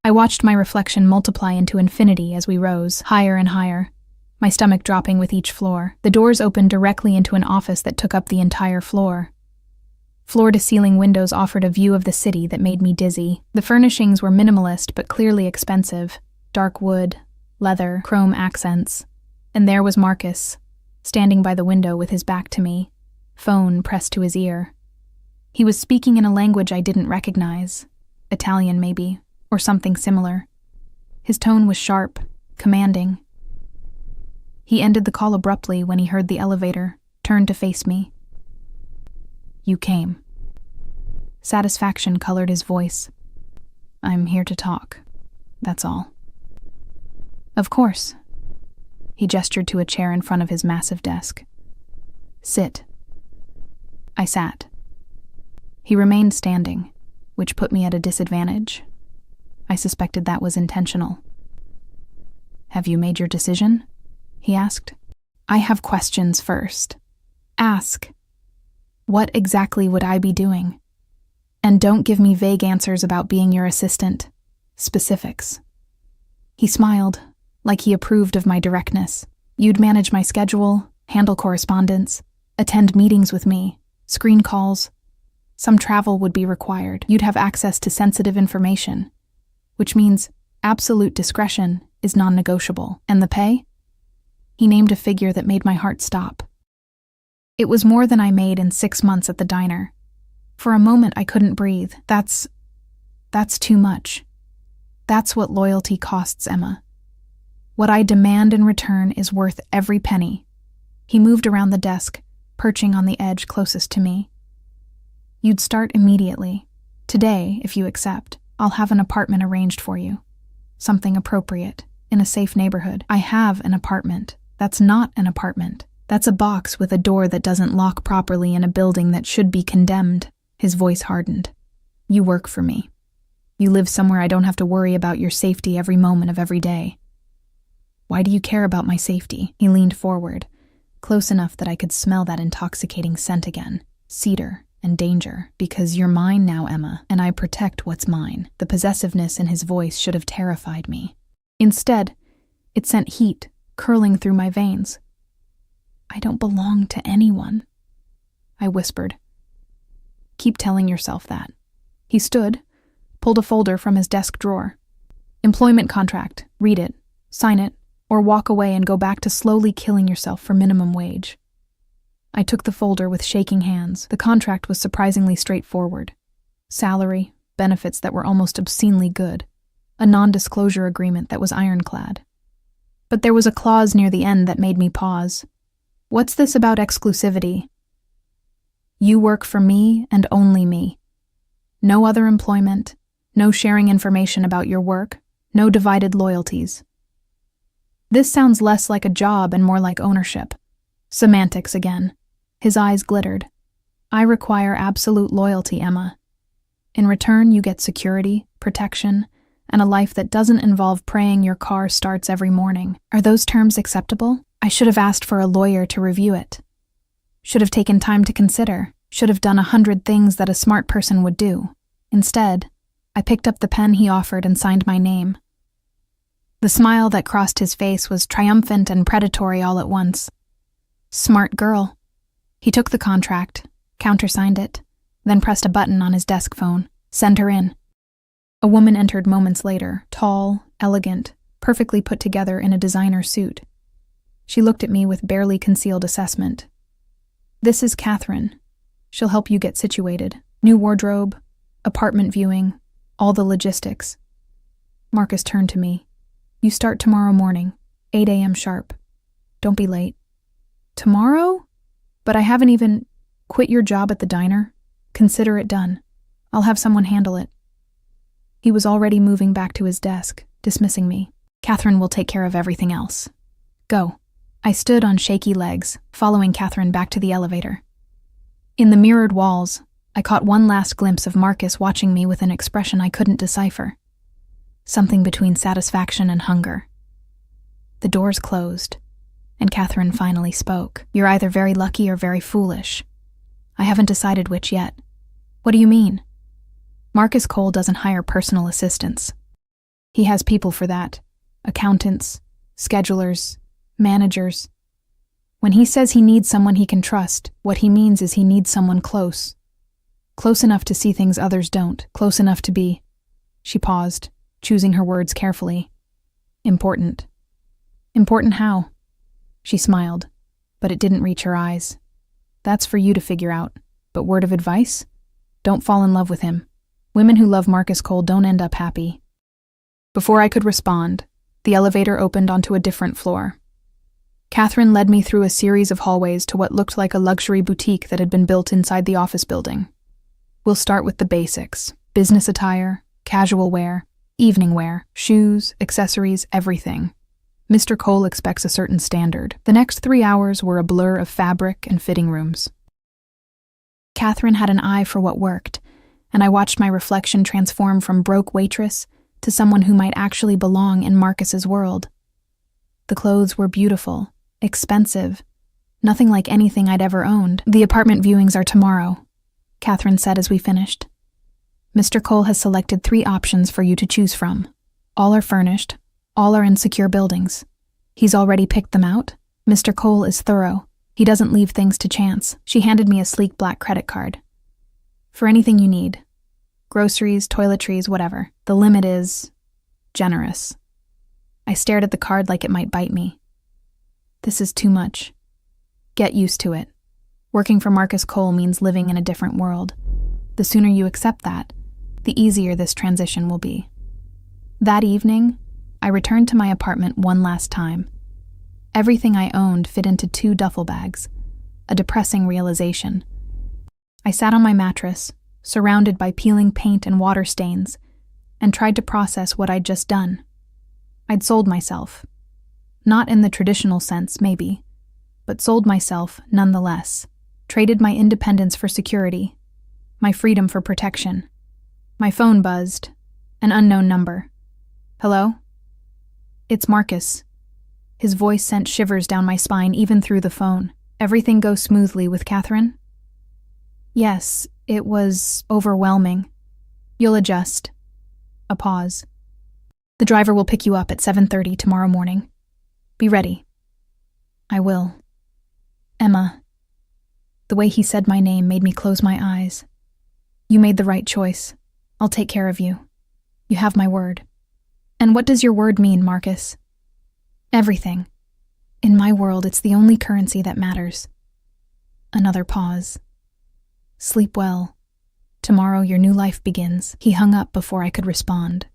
S1: I watched my reflection multiply into infinity as we rose, higher and higher, my stomach dropping with each floor. The doors opened directly into an office that took up the entire floor. Floor-to-ceiling windows offered a view of the city that made me dizzy. The furnishings were minimalist but clearly expensive. Dark wood, leather, chrome accents. And there was Marcus, standing by the window with his back to me, phone pressed to his ear. He was speaking in a language I didn't recognize, Italian maybe, or something similar. His tone was sharp, commanding. He ended the call abruptly when he heard the elevator, turned to face me. You came. Satisfaction colored his voice. I'm here to talk. That's all. Of course. He gestured to a chair in front of his massive desk. Sit. I sat. He remained standing, which put me at a disadvantage. I suspected that was intentional. Have you made your decision? He asked. I have questions first. Ask. What exactly would I be doing? And don't give me vague answers about being your assistant. Specifics. He smiled, like he approved of my directness. You'd manage my schedule, handle correspondence, attend meetings with me, screen calls. Some travel would be required. You'd have access to sensitive information, which means absolute discretion is non-negotiable. And the pay? He named a figure that made my heart stop. It was more than I made in 6 months at the diner. For a moment, I couldn't breathe. That's too much. That's what loyalty costs, Emma. What I demand in return is worth every penny. He moved around the desk, perching on the edge closest to me. You'd start immediately. Today, if you accept, I'll have an apartment arranged for you. Something appropriate, in a safe neighborhood. I have an apartment. That's not an apartment. That's a box with a door that doesn't lock properly in a building that should be condemned. His voice hardened. You work for me. You live somewhere I don't have to worry about your safety every moment of every day. Why do you care about my safety? He leaned forward, close enough that I could smell that intoxicating scent again. Cedar and danger. Because you're mine now, Emma, and I protect what's mine. The possessiveness in his voice should have terrified me. Instead, it sent heat curling through my veins. I don't belong to anyone, I whispered. Keep telling yourself that. He stood, pulled a folder from his desk drawer. Employment contract. Read it, sign it, or walk away and go back to slowly killing yourself for minimum wage. I took the folder with shaking hands. The contract was surprisingly straightforward. Salary, benefits that were almost obscenely good, a non-disclosure agreement that was ironclad. But there was a clause near the end that made me pause. What's this about exclusivity? You work for me and only me. No other employment, no sharing information about your work, no divided loyalties. This sounds less like a job and more like ownership. Semantics again. His eyes glittered. I require absolute loyalty, Emma. In return, you get security, protection, and a life that doesn't involve praying your car starts every morning. Are those terms acceptable? I should have asked for a lawyer to review it. Should have taken time to consider. Should have done 100 things that a smart person would do. Instead, I picked up the pen he offered and signed my name. The smile that crossed his face was triumphant and predatory all at once. Smart girl. He took the contract, countersigned it, then pressed a button on his desk phone. Send her in. A woman entered moments later, tall, elegant, perfectly put together in a designer suit. She looked at me with barely concealed assessment. This is Catherine. She'll help you get situated. New wardrobe, apartment viewing, all the logistics. Marcus turned to me. You start tomorrow morning, 8 a.m. sharp. Don't be late. Tomorrow? But I haven't even... Quit your job at the diner. Consider it done. I'll have someone handle it. He was already moving back to his desk, dismissing me. Catherine will take care of everything else. Go. I stood on shaky legs, following Catherine back to the elevator. In the mirrored walls, I caught one last glimpse of Marcus watching me with an expression I couldn't decipher. Something between satisfaction and hunger. The doors closed, and Catherine finally spoke. You're either very lucky or very foolish. I haven't decided which yet. What do you mean? Marcus Cole doesn't hire personal assistants. He has people for that. Accountants, schedulers, managers. When he says he needs someone he can trust, what he means is he needs someone close. Close enough to see things others don't. Close enough to be... She paused, choosing her words carefully. Important. Important how? She smiled, but it didn't reach her eyes. That's for you to figure out. But word of advice? Don't fall in love with him. Women who love Marcus Cole don't end up happy. Before I could respond, the elevator opened onto a different floor. Catherine led me through a series of hallways to what looked like a luxury boutique that had been built inside the office building. We'll start with the basics: business attire, casual wear, evening wear, shoes, accessories, everything. Mr. Cole expects a certain standard. The next 3 hours were a blur of fabric and fitting rooms. Catherine had an eye for what worked, and I watched my reflection transform from broke waitress to someone who might actually belong in Marcus's world. The clothes were beautiful, expensive, nothing like anything I'd ever owned. The apartment viewings are tomorrow, Catherine said as we finished. Mr. Cole has selected 3 options for you to choose from. All are furnished, all are in secure buildings. He's already picked them out. Mr. Cole is thorough. He doesn't leave things to chance. She handed me a sleek black credit card. For anything you need. Groceries, toiletries, whatever. The limit is generous. I stared at the card like it might bite me. This is too much. Get used to it. Working for Marcus Cole means living in a different world. The sooner you accept that, the easier this transition will be. That evening, I returned to my apartment one last time. Everything I owned fit into 2 duffel bags, a depressing realization. I sat on my mattress, surrounded by peeling paint and water stains, and tried to process what I'd just done. I'd sold myself. Not in the traditional sense, maybe, but sold myself nonetheless. Traded my independence for security, my freedom for protection. My phone buzzed. An unknown number. Hello? It's Marcus. His voice sent shivers down my spine even through the phone. Everything goes smoothly with Catherine? Yes, it was overwhelming. You'll adjust. A pause. The driver will pick you up at 7:30 tomorrow morning. Be ready. I will. Emma. The way he said my name made me close my eyes. You made the right choice. I'll take care of you. You have my word. And what does your word mean, Marcus? Everything. In my world, it's the only currency that matters. Another pause. Sleep well. Tomorrow your new life begins. He hung up before I could respond.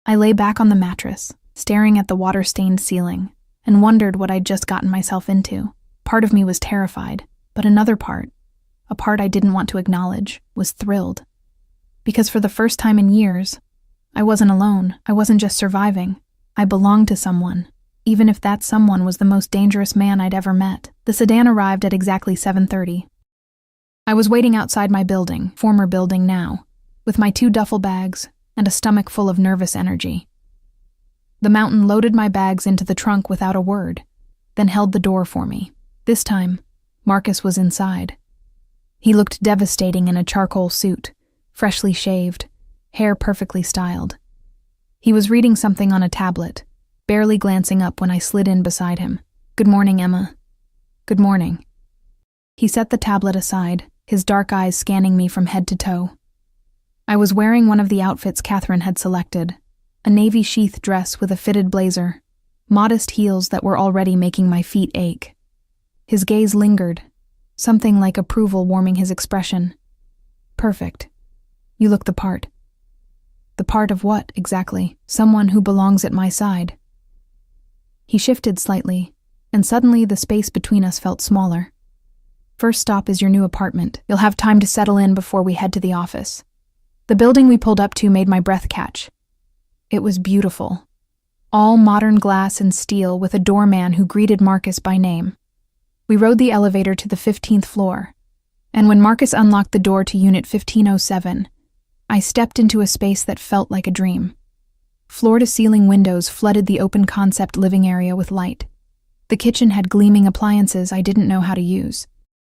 S1: I lay back on the mattress, staring at the water-stained ceiling, and wondered what I'd just gotten myself into. Part of me was terrified, but another part, a part I didn't want to acknowledge, was thrilled. Because for the first time in years, I wasn't alone. I wasn't just surviving. I belonged to someone, even if that someone was the most dangerous man I'd ever met. The sedan arrived at exactly 7:30. I was waiting outside my building, former building now, with my 2 duffel bags and a stomach full of nervous energy. The mountain loaded my bags into the trunk without a word, then held the door for me. This time, Marcus was inside. He looked devastating in a charcoal suit, freshly shaved, hair perfectly styled. He was reading something on a tablet, barely glancing up when I slid in beside him. Good morning, Emma. Good morning. He set the tablet aside, his dark eyes scanning me from head to toe. I was wearing one of the outfits Catherine had selected, a navy sheath dress with a fitted blazer, modest heels that were already making my feet ache. His gaze lingered, something like approval warming his expression. Perfect. You look the part. The part of what, exactly? Someone who belongs at my side. He shifted slightly, and suddenly the space between us felt smaller. First stop is your new apartment. You'll have time to settle in before we head to the office. The building we pulled up to made my breath catch. It was beautiful. All modern glass and steel with a doorman who greeted Marcus by name. We rode the elevator to the 15th floor, and when Marcus unlocked the door to Unit 1507, I stepped into a space that felt like a dream. Floor-to-ceiling windows flooded the open-concept living area with light. The kitchen had gleaming appliances I didn't know how to use.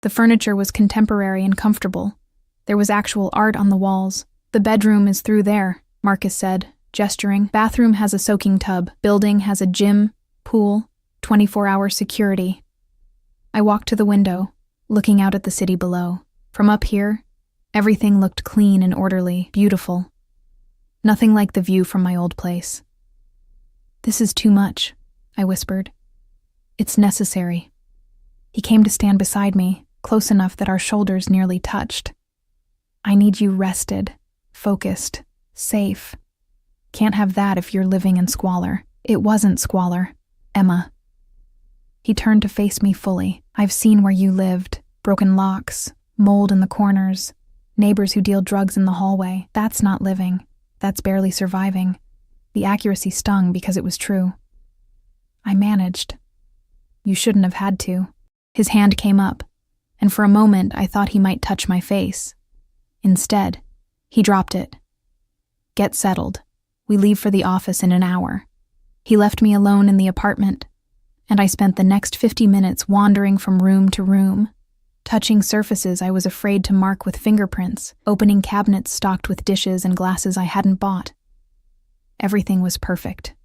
S1: The furniture was contemporary and comfortable. There was actual art on the walls. The bedroom is through there, Marcus said, gesturing. Bathroom has a soaking tub. Building has a gym, pool, 24-hour security. I walked to the window, looking out at the city below. From up here, everything looked clean and orderly, beautiful. Nothing like the view from my old place. This is too much, I whispered. It's necessary. He came to stand beside me, close enough that our shoulders nearly touched. I need you rested, focused, safe. Can't have that if you're living in squalor. It wasn't squalor, Emma. He turned to face me fully. I've seen where you lived. Broken locks, mold in the corners, neighbors who deal drugs in the hallway. That's not living. That's barely surviving. The accuracy stung because it was true. I managed. You shouldn't have had to. His hand came up, and for a moment I thought he might touch my face. Instead, he dropped it. Get settled. We leave for the office in an hour. He left me alone in the apartment, and I spent the next 50 minutes wandering from room to room, touching surfaces I was afraid to mark with fingerprints, opening cabinets stocked with dishes and glasses I hadn't bought. Everything was perfect.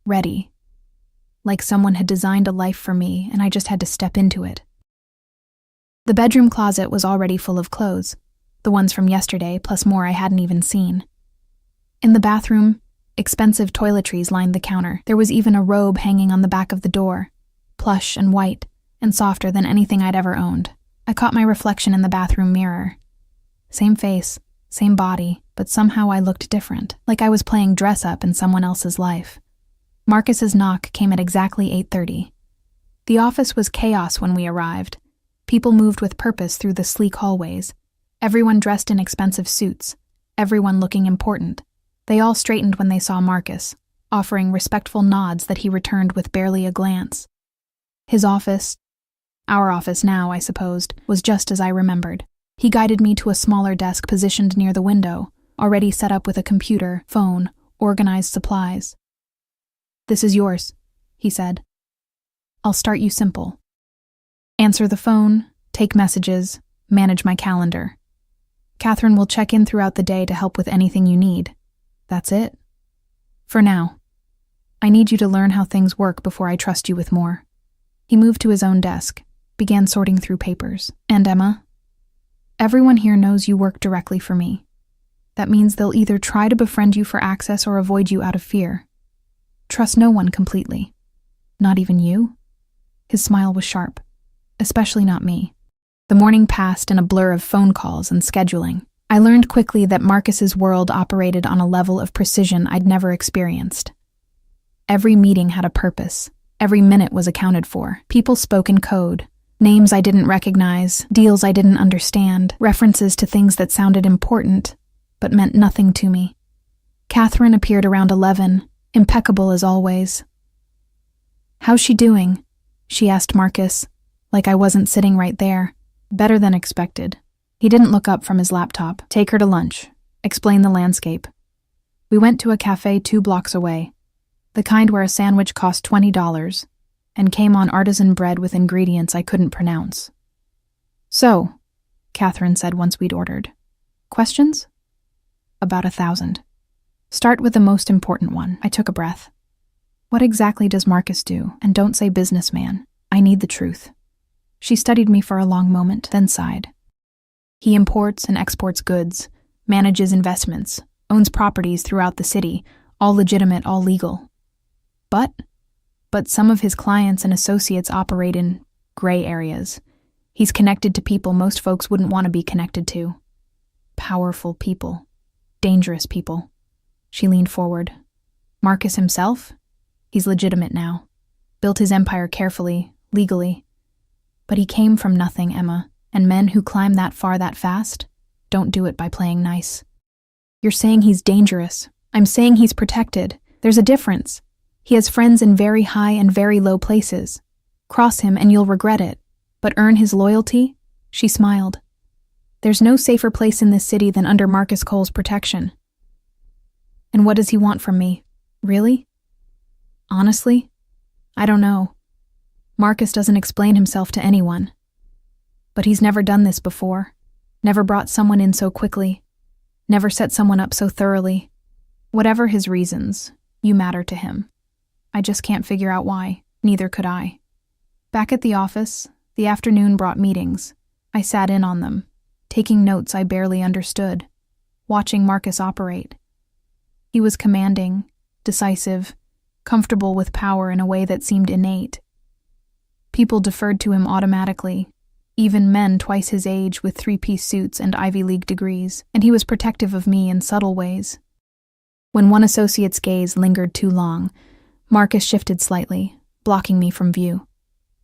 S1: Ready. Like someone had designed a life for me and I just had to step into it. The bedroom closet was already full of clothes. the ones from yesterday plus more I hadn't even seen. In the bathroom, expensive toiletries lined the counter. There was even a robe hanging on the back of the door, plush and white, and softer than anything I'd ever owned. I caught my reflection in the bathroom mirror. Same face, same body, but somehow I looked different, like I was playing dress-up in someone else's life. Marcus's knock came at exactly 8:30. The office was chaos when we arrived. People moved with purpose through the sleek hallways. Everyone dressed in expensive suits, everyone looking important. They all straightened when they saw Marcus, offering respectful nods that he returned with barely a glance. His office, our office now, I supposed, was just as I remembered. He guided me to a smaller desk positioned near the window, already set up with a computer, phone, organized supplies. "This is yours," he said. "I'll start you simple. Answer the phone, take messages, manage my calendar. Catherine will check in throughout the day to help with anything you need. That's it. For now. I need you to learn how things work before I trust you with more." He moved to his own desk, began sorting through papers. "And Emma, everyone here knows you work directly for me. That means they'll either try to befriend you for access or avoid you out of fear. Trust no one completely. Not even you?" His smile was sharp. "Especially not me." The morning passed in a blur of phone calls and scheduling. I learned quickly that Marcus's world operated on a level of precision I'd never experienced. Every meeting had a purpose. Every minute was accounted for. People spoke in code. Names I didn't recognize, deals I didn't understand, references to things that sounded important, but meant nothing to me. Catherine appeared around 11, impeccable as always. "How's she doing?" she asked Marcus, like I wasn't sitting right there. "Better than expected." He didn't look up from his laptop. "Take her to lunch. Explain the landscape." We went to a cafe 2 blocks away, the kind where a sandwich cost $20 and came on artisan bread with ingredients I couldn't pronounce. "So," Catherine said once we'd ordered. "Questions?" "About 1,000. Start with the most important one." I took a breath. "What exactly does Marcus do? And don't say businessman. I need the truth." She studied me for a long moment, then sighed. "He imports and exports goods, manages investments, owns properties throughout the city, all legitimate, all legal. But some of his clients and associates operate in gray areas. He's connected to people most folks wouldn't want to be connected to. Powerful people. Dangerous people." She leaned forward. "Marcus himself? He's legitimate now. Built his empire carefully, legally. But he came from nothing, Emma, and men who climb that far that fast don't do it by playing nice." "You're saying he's dangerous. I'm saying he's protected. There's a difference. He has friends in very high and very low places. Cross him and you'll regret it. But earn his loyalty?" She smiled. "There's no safer place in this city than under Marcus Cole's protection." "And what does he want from me? Really? Honestly? I don't know. Marcus doesn't explain himself to anyone. But he's never done this before. Never brought someone in so quickly. Never set someone up so thoroughly. Whatever his reasons, you matter to him. I just can't figure out why. Neither could I." Back at the office, the afternoon brought meetings. I sat in on them, taking notes I barely understood, watching Marcus operate. He was commanding, decisive, comfortable with power in a way that seemed innate. People deferred to him automatically, even men twice his age with 3-piece suits and Ivy League degrees, and he was protective of me in subtle ways. When one associate's gaze lingered too long, Marcus shifted slightly, blocking me from view.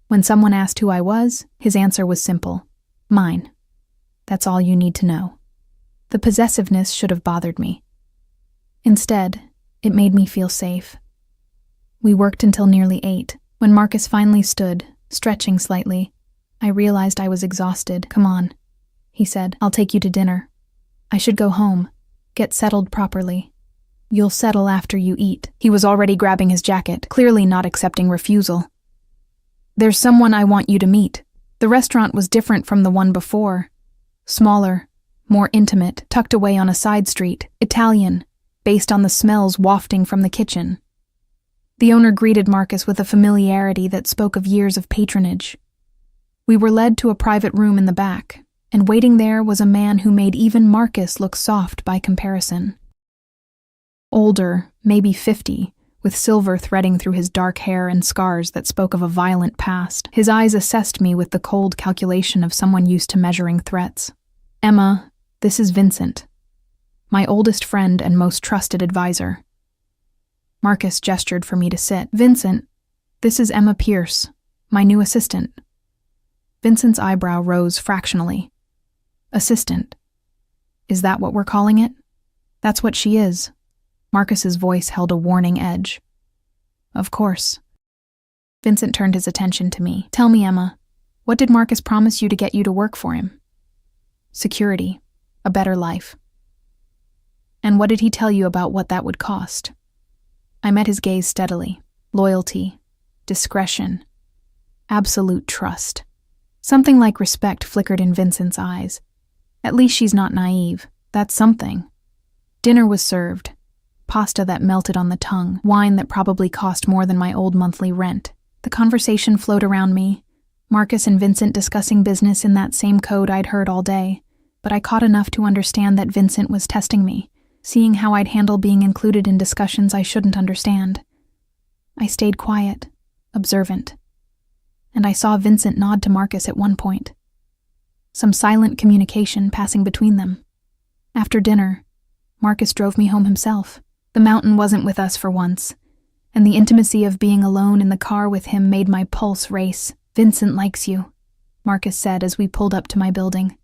S1: When someone asked who I was, his answer was simple. "Mine. That's all you need to know." The possessiveness should have bothered me. Instead, it made me feel safe. We worked until nearly 8. When Marcus finally stood, stretching slightly, I realized I was exhausted. "Come on," he said. "I'll take you to dinner. I should go home, get settled properly. You'll settle after you eat." He was already grabbing his jacket, clearly not accepting refusal. "There's someone I want you to meet." The restaurant was different from the one before. Smaller, more intimate, tucked away on a side street, Italian, based on the smells wafting from the kitchen. The owner greeted Marcus with a familiarity that spoke of years of patronage. We were led to a private room in the back, And waiting there was a man who made even Marcus look soft by comparison. Older, maybe 50, with silver threading through his dark hair and scars that spoke of a violent past. His eyes assessed me with the cold calculation of someone used to measuring threats. "Emma, this is Vincent, my oldest friend and most trusted advisor." Marcus gestured for me to sit. "Vincent, this is Emma Pierce, my new assistant." Vincent's eyebrow rose fractionally. "Assistant? Is that what we're calling it?" "That's what she is." Marcus's voice held a warning edge. "Of course." Vincent turned his attention to me. "Tell me, Emma, what did Marcus promise you to get you to work for him?" "Security. A better life." "And what did he tell you about what that would cost?" I met his gaze steadily. Loyalty, discretion, absolute trust. Something like respect flickered in Vincent's eyes. At least she's not naive. That's something. Dinner was served. Pasta that melted on the tongue, wine that probably cost more than my old monthly rent. The conversation flowed around me, Marcus and Vincent discussing business in that same code I'd heard all day, but I caught enough to understand that Vincent was testing me, seeing how I'd handle being included in discussions I shouldn't understand. I stayed quiet, observant, and I saw Vincent nod to Marcus at one point. Some silent communication passing between them. After dinner, Marcus drove me home himself. The mountain wasn't with us for once, and the intimacy of being alone in the car with him made my pulse race. "Vincent likes you," Marcus said as we pulled up to my building.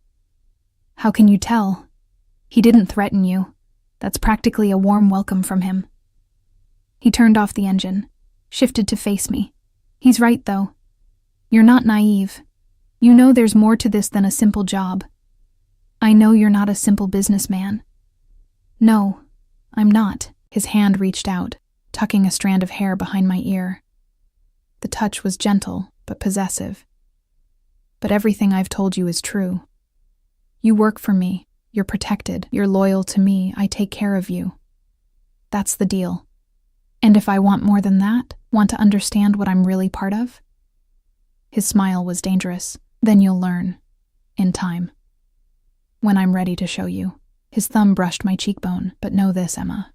S1: "How can you tell? He didn't threaten you. That's practically a warm welcome from him." He turned off the engine, shifted to face me. "He's right, though. You're not naive. You know there's more to this than a simple job. I know you're not a simple businessman." "No, I'm not." His hand reached out, tucking a strand of hair behind my ear. The touch was gentle, but possessive. "But everything I've told you is true. You work for me, you're protected, you're loyal to me, I take care of you. That's the deal. And if I want more than that, want to understand what I'm really part of?" His smile was dangerous. "Then you'll learn. In time. When I'm ready to show you." His thumb brushed my cheekbone. "But know this, Emma.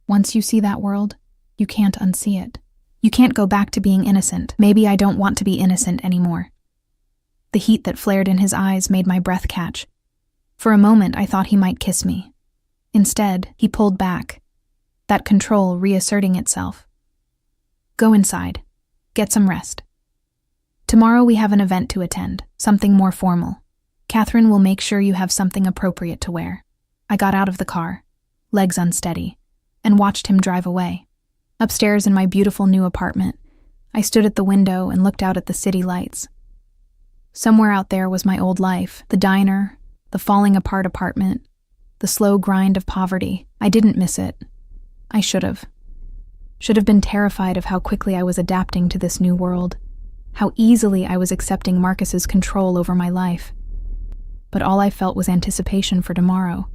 S1: Once you see that world, you can't unsee it. You can't go back to being innocent. Maybe I don't want to be innocent anymore." The heat that flared in his eyes made my breath catch. For a moment, I thought he might kiss me. Instead, he pulled back, that control reasserting itself. "Go inside. Get some rest. Tomorrow we have an event to attend, something more formal. Catherine will make sure you have something appropriate to wear." I got out of the car, legs unsteady, and watched him drive away. Upstairs in my beautiful new apartment, I stood at the window and looked out at the city lights. Somewhere out there was my old life, the diner, the falling apart apartment, the slow grind of poverty. I didn't miss it. I should have. Should have been terrified of how quickly I was adapting to this new world, how easily I was accepting Marcus's control over my life. But all I felt was anticipation for tomorrow,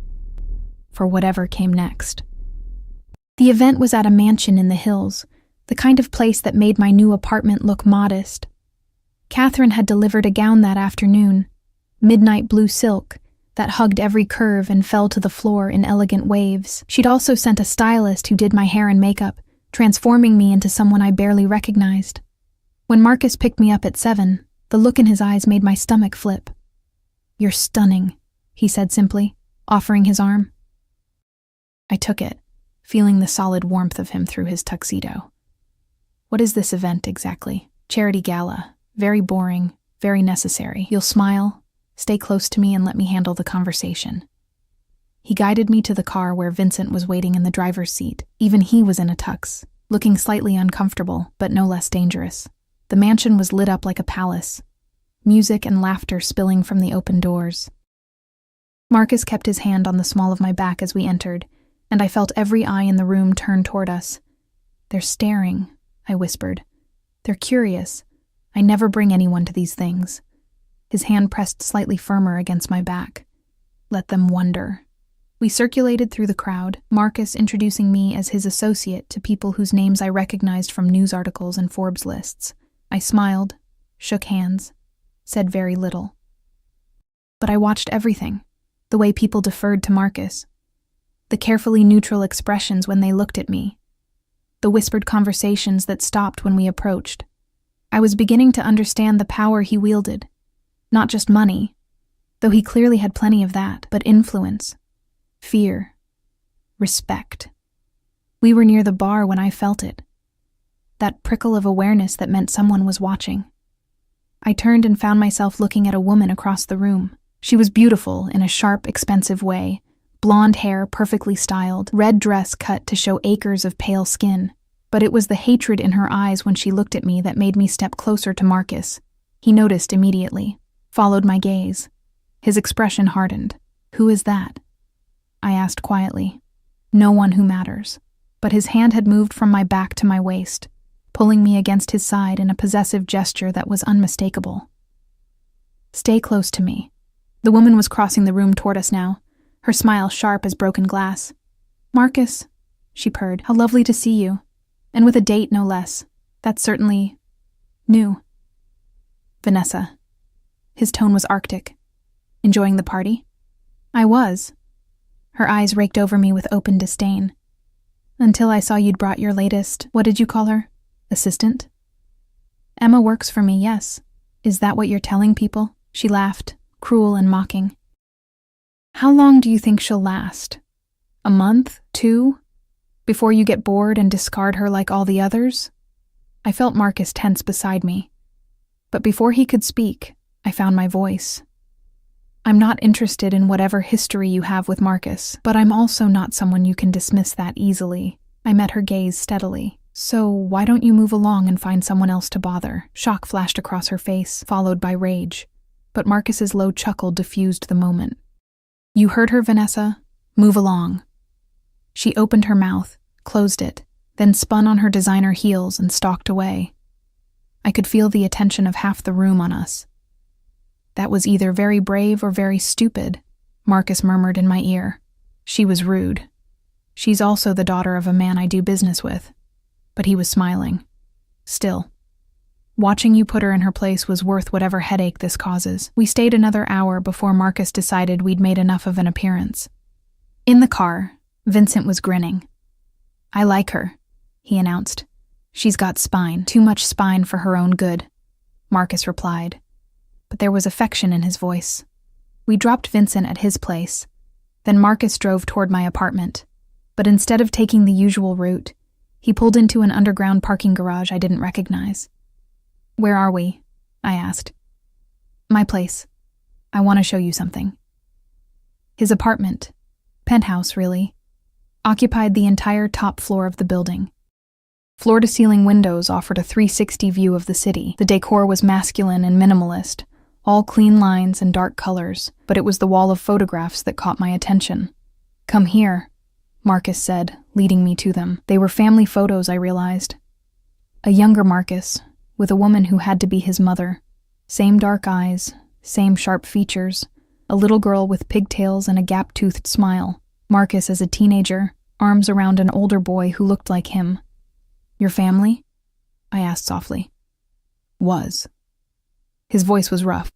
S1: for whatever came next. The event was at a mansion in the hills, the kind of place that made my new apartment look modest. Catherine had delivered a gown that afternoon, midnight blue silk, that hugged every curve and fell to the floor in elegant waves. She'd also sent a stylist who did my hair and makeup, transforming me into someone I barely recognized. When Marcus picked me up at 7, the look in his eyes made my stomach flip. "You're stunning," he said simply, offering his arm. I took it, feeling the solid warmth of him through his tuxedo. "What is this event exactly?" "Charity gala. Very boring, very necessary. You'll smile, stay close to me, and let me handle the conversation." He guided me to the car where Vincent was waiting in the driver's seat. Even he was in a tux, looking slightly uncomfortable, but no less dangerous. The mansion was lit up like a palace, music and laughter spilling from the open doors. Marcus kept his hand on the small of my back as we entered, and I felt every eye in the room turn toward us. "They're staring," I whispered. "They're curious. I never bring anyone to these things." His hand pressed slightly firmer against my back. "Let them wonder." We circulated through the crowd, Marcus introducing me as his associate to people whose names I recognized from news articles and Forbes lists. I smiled, shook hands, said very little. But I watched everything, the way people deferred to Marcus, the carefully neutral expressions when they looked at me, the whispered conversations that stopped when we approached. I was beginning to understand the power he wielded. Not just money, though he clearly had plenty of that, but influence, fear, respect. We were near the bar when I felt it. That prickle of awareness that meant someone was watching. I turned and found myself looking at a woman across the room. She was beautiful in a sharp, expensive way. Blonde hair perfectly styled, red dress cut to show acres of pale skin. But it was the hatred in her eyes when she looked at me that made me step closer to Marcus. He noticed immediately, followed my gaze. His expression hardened. "Who is that?" I asked quietly. "No one who matters." But his hand had moved from my back to my waist, pulling me against his side in a possessive gesture that was unmistakable. "Stay close to me." The woman was crossing the room toward us now, her smile sharp as broken glass. "Marcus," she purred, "how lovely to see you. And with a date, no less. That's certainly new." "Vanessa." His tone was arctic. "Enjoying the party?" I was. Her eyes raked over me with open disdain. "Until I saw you'd brought your latest, what did you call her? Assistant?" "Emma works for me, yes. Is that what you're telling people?" She laughed, cruel and mocking. "How long do you think she'll last? A month? 2? Before you get bored and discard her like all the others?" I felt Marcus tense beside me. But before he could speak, I found my voice. "I'm not interested in whatever history you have with Marcus, but I'm also not someone you can dismiss that easily." I met her gaze steadily. "So why don't you move along and find someone else to bother?" Shock flashed across her face, followed by rage. But Marcus's low chuckle diffused the moment. "You heard her, Vanessa? Move along." She opened her mouth, closed it, then spun on her designer heels and stalked away. I could feel the attention of half the room on us. "That was either very brave or very stupid," Marcus murmured in my ear. "She was rude. She's also the daughter of a man I do business with." But he was smiling. "Still, watching you put her in her place was worth whatever headache this causes." We stayed another hour before Marcus decided we'd made enough of an appearance. In the car, Vincent was grinning. "I like her," he announced. "She's got spine, too much spine for her own good," Marcus replied. But there was affection in his voice. We dropped Vincent at his place. Then Marcus drove toward my apartment. But instead of taking the usual route, he pulled into an underground parking garage I didn't recognize. "Where are we?" I asked. "My place. I want to show you something." His apartment, penthouse really, occupied the entire top floor of the building. Floor-to-ceiling windows offered a 360 view of the city. The decor was masculine and minimalist, all clean lines and dark colors, but it was the wall of photographs that caught my attention. "Come here," Marcus said, leading me to them. They were family photos, I realized. A younger Marcus, with a woman who had to be his mother. Same dark eyes, same sharp features, a little girl with pigtails and a gap-toothed smile. Marcus as a teenager, arms around an older boy who looked like him. "Your family?" I asked softly. "Was." His voice was rough.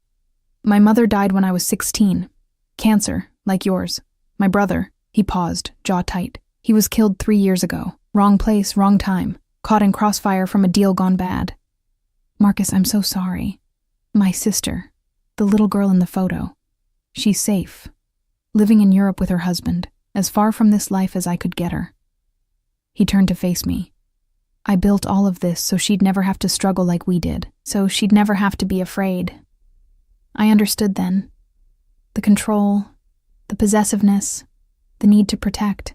S1: "My mother died when I was 16. Cancer, like yours. My brother," he paused, jaw tight. "He was killed 3 years ago. Wrong place, wrong time. Caught in crossfire from a deal gone bad." "Marcus, I'm so sorry. My sister, the little girl in the photo. She's safe. Living in Europe with her husband, as far from this life as I could get her." He turned to face me. "I built all of this so she'd never have to struggle like we did, so she'd never have to be afraid." I understood then. The control, the possessiveness, the need to protect.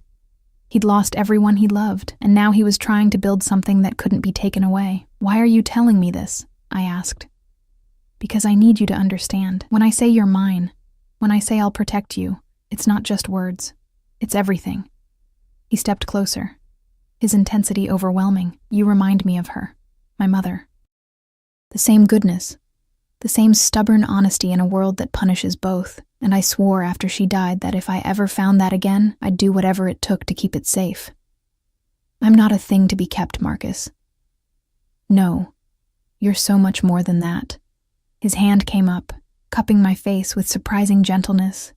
S1: He'd lost everyone he loved, and now he was trying to build something that couldn't be taken away. "Why are you telling me this?" I asked. "Because I need you to understand. When I say you're mine, when I say I'll protect you, it's not just words. It's everything." He stepped closer, his intensity overwhelming. "You remind me of her, my mother. The same goodness, the same stubborn honesty in a world that punishes both. And I swore after she died that if I ever found that again, I'd do whatever it took to keep it safe. I'm not a thing to be kept, Marcus. No, you're so much more than that." His hand came up, cupping my face with surprising gentleness.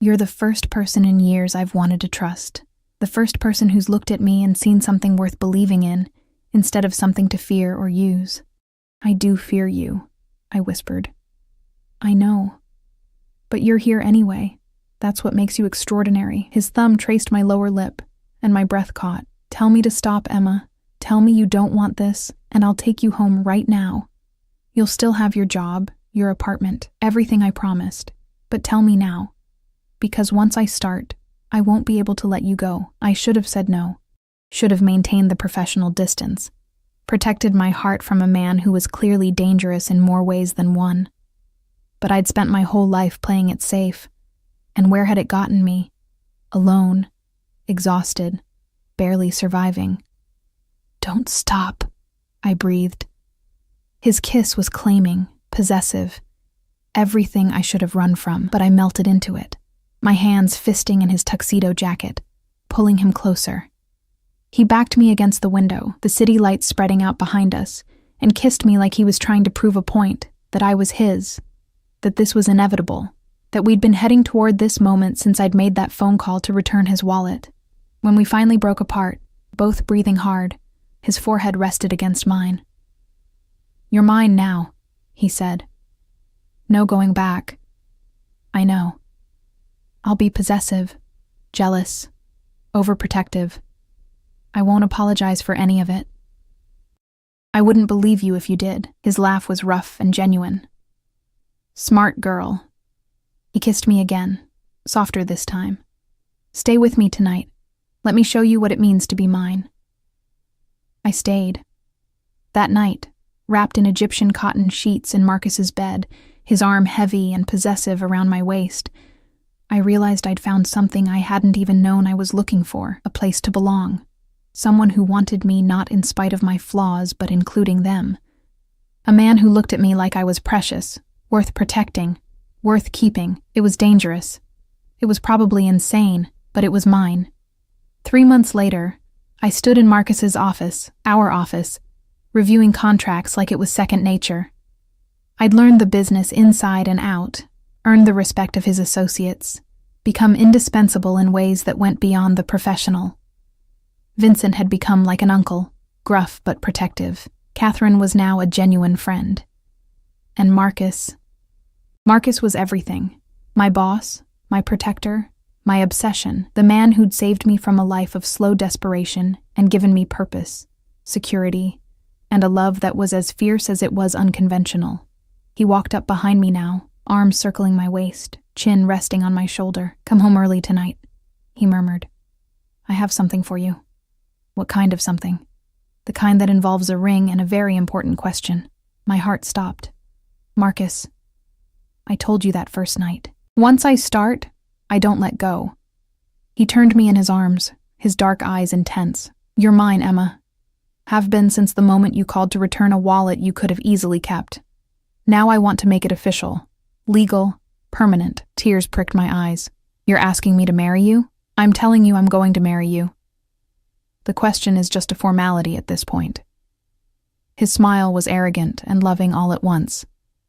S1: "You're the first person in years I've wanted to trust. The first person who's looked at me and seen something worth believing in, instead of something to fear or use." "I do fear you," I whispered. "I know. But you're here anyway. That's what makes you extraordinary." His thumb traced my lower lip, and my breath caught. "Tell me to stop, Emma. Tell me you don't want this, and I'll take you home right now. You'll still have your job, your apartment, everything I promised. But tell me now. Because once I start, I won't be able to let you go." I should have said no. Should have maintained the professional distance. Protected my heart from a man who was clearly dangerous in more ways than one. But I'd spent my whole life playing it safe. And where had it gotten me? Alone, exhausted, barely surviving. "Don't stop," I breathed. His kiss was claiming, possessive, everything I should have run from, but I melted into it, my hands fisting in his tuxedo jacket, pulling him closer. He backed me against the window, the city lights spreading out behind us, and kissed me like he was trying to prove a point, that I was his, that this was inevitable, that we'd been heading toward this moment since I'd made that phone call to return his wallet. When we finally broke apart, both breathing hard, his forehead rested against mine. "You're mine now," he said. "No going back." "I know. I'll be possessive, jealous, overprotective. I won't apologize for any of it. I wouldn't believe you if you did." His laugh was rough and genuine. "Smart girl." He kissed me again, softer this time. "Stay with me tonight. Let me show you what it means to be mine." I stayed. That night, wrapped in Egyptian cotton sheets in Marcus's bed, his arm heavy and possessive around my waist, I realized I'd found something I hadn't even known I was looking for, a place to belong. Someone who wanted me not in spite of my flaws, but including them. A man who looked at me like I was precious, worth protecting, worth keeping. It was dangerous. It was probably insane, but it was mine. 3 months later, I stood in Marcus's office, our office, reviewing contracts like it was second nature. I'd learned the business inside and out, earned the respect of his associates, become indispensable in ways that went beyond the professional. Vincent had become like an uncle, gruff but protective. Catherine was now a genuine friend. And Marcus was everything. My boss, my protector, my obsession, the man who'd saved me from a life of slow desperation and given me purpose, security, and a love that was as fierce as it was unconventional. He walked up behind me now, arms circling my waist, chin resting on my shoulder. "Come home early tonight," he murmured. "I have something for you." "What kind of something?" "The kind that involves a ring and a very important question." My heart stopped. "Marcus, I told you that first night. Once I start, I don't let go." He turned me in his arms, his dark eyes intense. "You're mine, Emma. Have been since the moment you called to return a wallet you could have easily kept. Now I want to make it official. Legal, permanent." Tears pricked my eyes. "You're asking me to marry you?" "I'm telling you I'm going to marry you. The question is just a formality at this point." His smile was arrogant and loving all at once.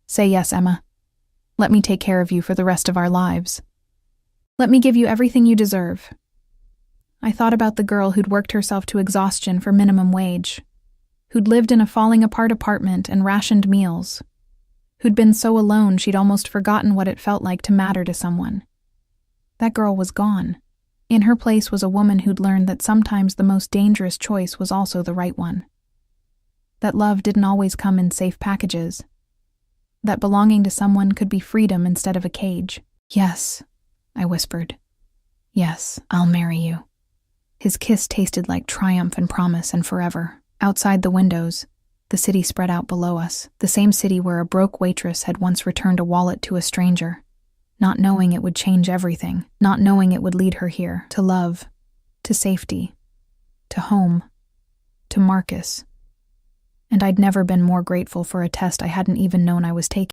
S1: "Say yes, Emma. Let me take care of you for the rest of our lives. Let me give you everything you deserve." I thought about the girl who'd worked herself to exhaustion for minimum wage, who'd lived in a falling-apart apartment and rationed meals, who'd been so alone she'd almost forgotten what it felt like to matter to someone. That girl was gone. In her place was a woman who'd learned that sometimes the most dangerous choice was also the right one. That love didn't always come in safe packages. That belonging to someone could be freedom instead of a cage. "Yes," I whispered. "Yes, I'll marry you." His kiss tasted like triumph and promise and forever. Outside the windows, the city spread out below us, the same city where a broke waitress had once returned a wallet to a stranger, not knowing it would change everything, not knowing it would lead her here, to love, to safety, to home, to Marcus. And I'd never been more grateful for a test I hadn't even known I was taking.